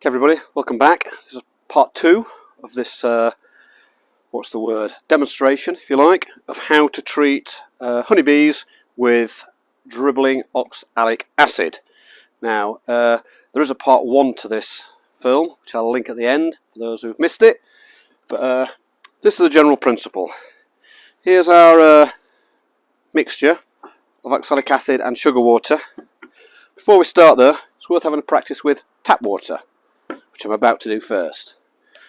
Okay, everybody, welcome back. This is part 2 of this, demonstration, if you like, of how to treat honeybees with dribbling oxalic acid. Now, there is a part 1 to this film, which I'll link at the end for those who've missed it, but this is the general principle. Here's our mixture of oxalic acid and sugar water. Before we start though, it's worth having a practice with tap water, which I'm about to do first.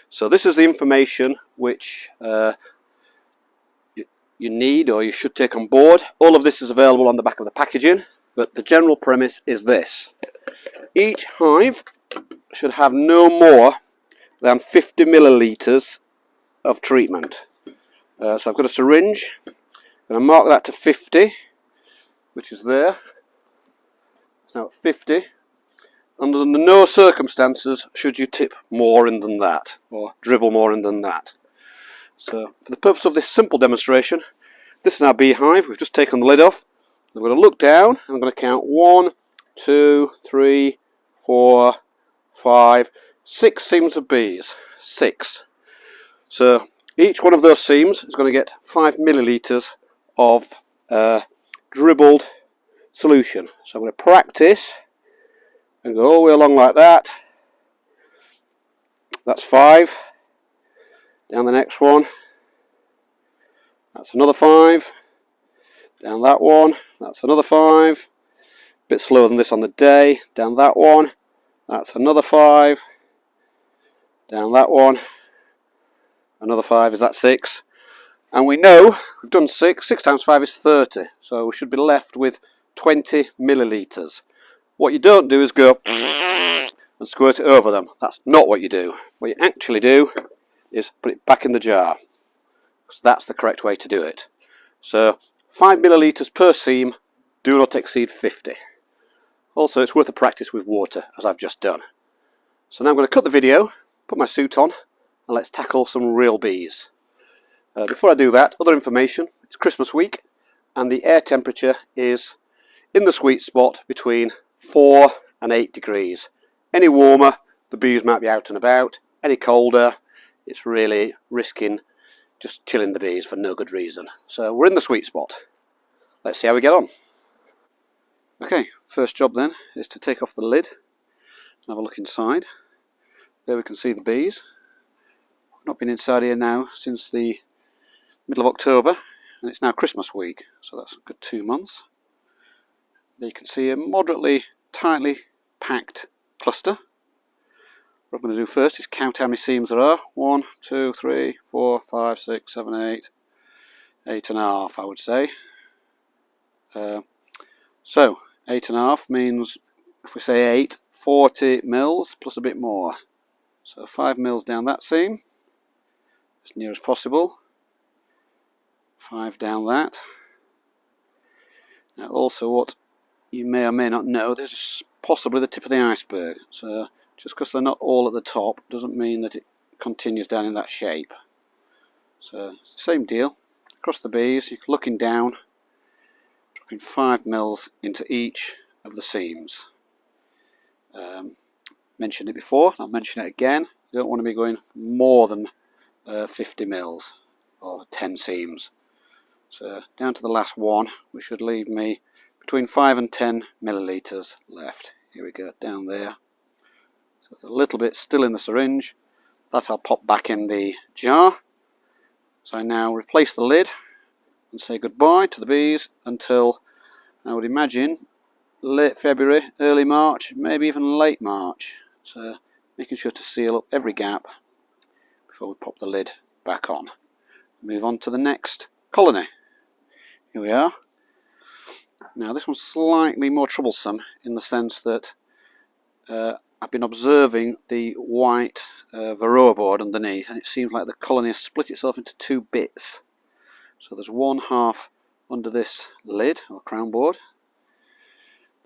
So this is the information which you need, or you should take on board. All of this is available on the back of the packaging, but the general premise is this. Each hive should have no more than 50 millilitres of treatment. So I've got a syringe. I'm going to mark that to 50, which is there. It's now at 50. Under no circumstances should you tip more in than that, or dribble more in than that. So for the purpose of this simple demonstration, this is our beehive. We've just taken the lid off. I'm going to look down and I'm going to count 1, 2, 3, 4, 5, 6 seams of bees. 6. So each one of those seams is going to get 5 millilitres of dribbled solution. So I'm going to practice and go all the way along like that. That's 5. Down the next one. That's another 5. Down that one. That's another 5. A bit slower than this on the day. Down that one. That's another 5. Down that one. Another 5. Is that 6? And we know we've done 6. 6 times 5 is 30. So we should be left with 20 millilitres. What you don't do is go and squirt it over them. That's not what you do. What you actually do is put it back in the jar. So that's the correct way to do it. So 5 millilitres per seam, do not exceed 50. Also, it's worth a practice with water, as I've just done. So now I'm going to cut the video, put my suit on, and let's tackle some real bees. Before I do that, other information. It's Christmas week, and the air temperature is in the sweet spot between 4 and 8 degrees. Any warmer, the bees might be out and about. Any colder, it's really risking just chilling the bees for no good reason. So we're in the sweet spot. Let's see how we get on. Okay, first job then is to take off the lid and have a look inside. There we can see the bees. I've not been inside here now since the middle of October, and it's now Christmas week, so that's a good 2 months. There you can see a moderately tightly packed cluster. What I'm going to do first is count how many seams there are. 1, 2, 3, 4, 5, 6, 7, 8. 8.5, I would say. So 8.5 means, if we say 8, 40 mils plus a bit more. So 5 mils down that seam, as near as possible. 5 down that. Now also, what you may or may not know, this is possibly the tip of the iceberg. So just because they're not all at the top doesn't mean that it continues down in that shape. So it's the same deal. Across the bees, you're looking down, dropping 5 mils into each of the seams. Mentioned it before, I'll mention it again. You don't want to be going more than 50 mils or 10 seams. So down to the last one, which should leave me between 5 and 10 millilitres left. Here we go, down there. So there's a little bit still in the syringe. That I'll pop back in the jar. So I now replace the lid and say goodbye to the bees until, I would imagine, late February, early March, maybe even late March. So making sure to seal up every gap before we pop the lid back on. Move on to the next colony. Here we are. Now this one's slightly more troublesome in the sense that I've been observing the white varroa board underneath, and it seems like the colony has split itself into 2 bits. So there's one half under this lid or crown board,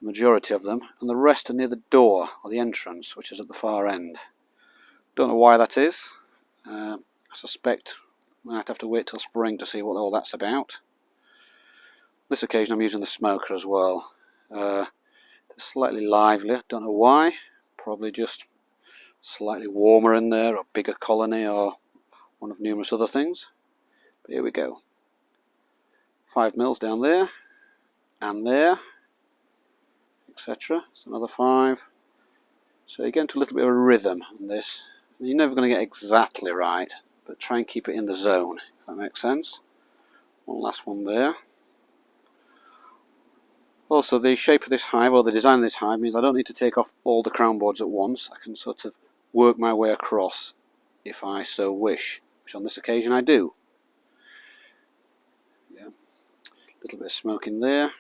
the majority of them, and the rest are near the door or the entrance, which is at the far end. Don't know why that is. I suspect I might have to wait till spring to see what all that's about. This occasion I'm using the smoker as well. It's slightly lively, don't know why. Probably just slightly warmer in there, or bigger colony, or one of numerous other things. But here we go. 5 mils down there, and there, etc. So another 5. So you get into a little bit of a rhythm on this. You're never going to get exactly right, but try and keep it in the zone, if that makes sense. One last one there. Also, the shape of this hive, or the design of this hive, means I don't need to take off all the crown boards at once. I can sort of work my way across if I so wish, which on this occasion I do. Yeah. A little bit of smoke in there.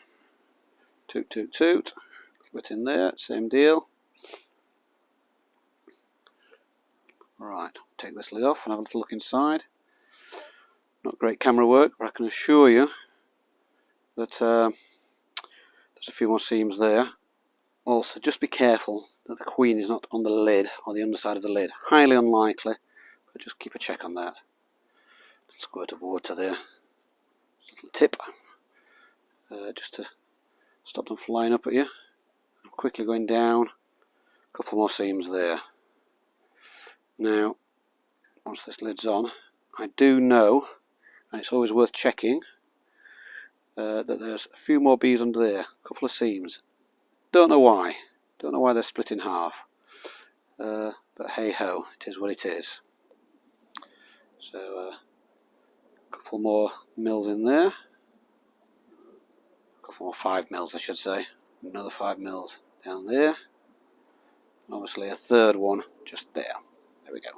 Toot, toot, toot. A little bit in there, same deal. Right, take this lid off and have a little look inside. Not great camera work, but I can assure you that there's a few more seams there. Also, just be careful that the queen is not on the lid, or the underside of the lid. Highly unlikely, but just keep a check on that. Little squirt of water there. Little tip, just to stop them flying up at you. I'm quickly going down. A couple more seams there. Now, once this lid's on, I do know, and it's always worth checking, that there's a few more bees under there, a couple of seams. Don't know why they're split in half, but hey ho, it is what it is. So a couple more mils in there, a couple more 5 mils I should say, another 5 mils down there, and obviously a third one just there. There we go.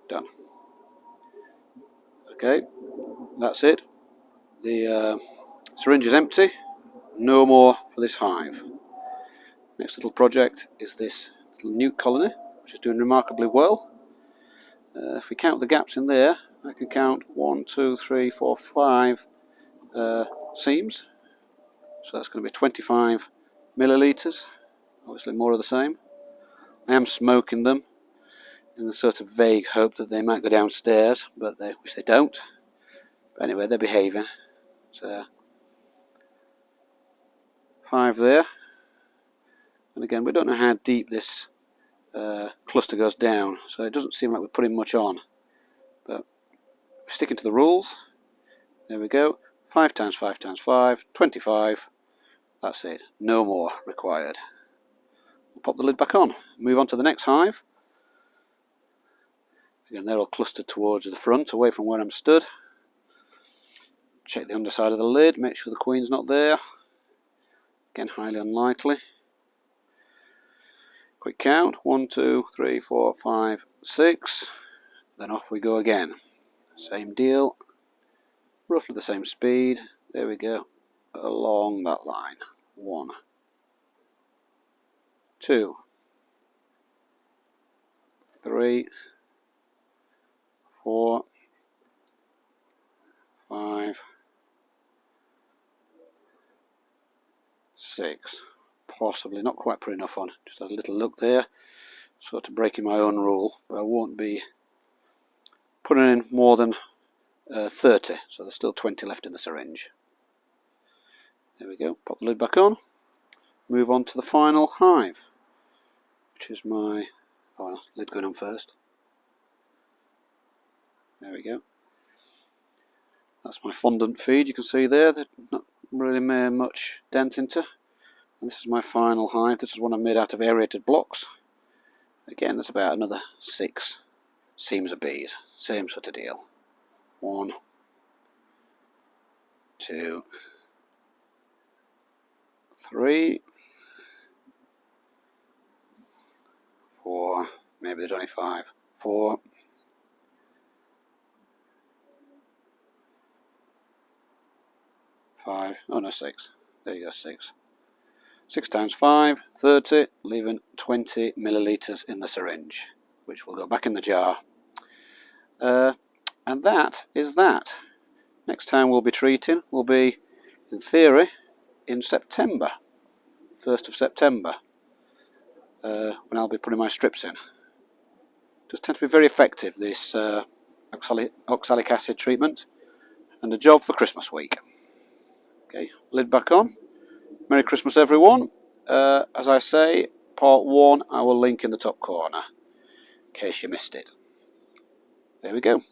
Done. Okay, that's it. The syringe is empty. No more for this hive. Next little project is this little nuke colony, which is doing remarkably well. If we count the gaps in there, I can count 1, 2, 3, 4, 5 seams. So that's going to be 25 millilitres. Obviously more of the same. I am smoking them in the sort of vague hope that they might go downstairs, but which they don't. But anyway, they're behaving. So 5 there. And again, we don't know how deep this cluster goes down, so it doesn't seem like we're putting much on. But we're sticking to the rules. There we go. 5 times 5 times 5, 25. That's it. No more required. We'll pop the lid back on. Move on to the next hive. Again, they're all clustered towards the front, away from where I'm stood. Check the underside of the lid, make sure the queen's not there. Again, highly unlikely. Quick count, 1, 2, 3, 4, 5, 6. Then off we go again. Same deal, roughly the same speed. There we go, along that line. 1, 2, 3, 4, 5, 6. Possibly not quite put enough on. Just a little look there, sort of breaking my own rule, but I won't be putting in more than 30, so there's still 20 left in the syringe. There we go, pop the lid back on, move on to the final hive, which is my lid going on first. There we go. That's my fondant feed, you can see there, they've not really made much dent into. And this is my final hive. This is one I made out of aerated blocks. Again, there's about another 6 seams of bees. Same sort of deal. 1, 2, 3, 4, maybe there's only 5. 4, 5, oh no, 6. There you go, 6. 6 times 5, 30, leaving 20 millilitres in the syringe, which will go back in the jar. And that is that. Next time we'll be treating will be, in theory, in September, 1st of September, when I'll be putting my strips in. Does tend to be very effective, this oxalic acid treatment, and a job for Christmas week. Okay, lid back on. Merry Christmas everyone. As I say, part 1 I will link in the top corner in case you missed it. There we go.